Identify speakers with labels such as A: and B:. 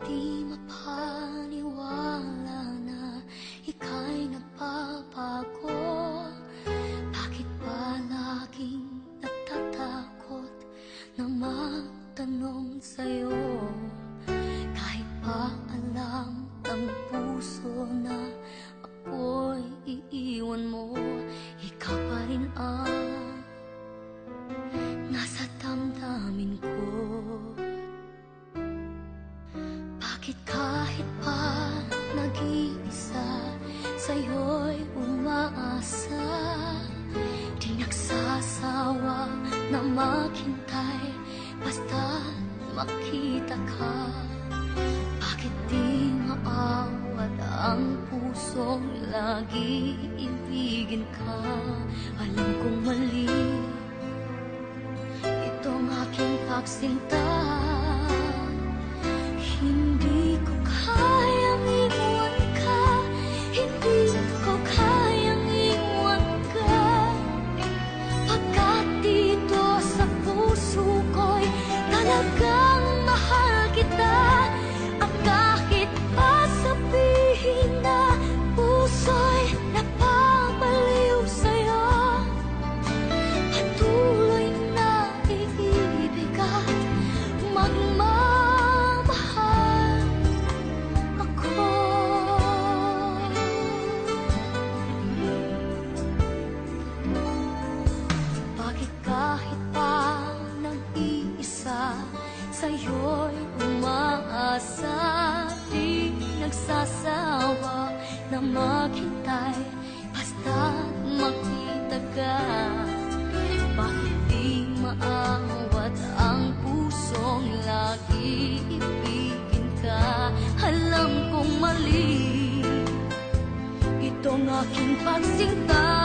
A: di mapaniwala na ika'y nagbabago. Bakit ba laging natatakot na magtanong sa'yo? Kahit pa alam ng puso na ako'y iiwan mo, ikaw pa rin ang nasa damdamin ko. Bakit kahit pa nag-iisa, sa'yo'y umaasa, di nagsasawa na maghintay basta't makita ka? Bakit di maawat ang pusong lagi ibigin ka? Alam kong mali itong aking pagsinta. Hindi ko kayang iwan ka, hindi ko kayang iwan ka, pagkat dito sa puso ko'y talagang mahal kita. At kahit pa sabihin na puso'y napapaliw sa'yo, patuloy na iibig at magmamahal ako. Bakit kahit pa nag-iisa, sa'yo'y umaasa, di nagsasawa na maghintay basta't makita ka? Bakit di maawat ang pusong lagi ibigin ka? Alam kong mali itong aking pagsinta.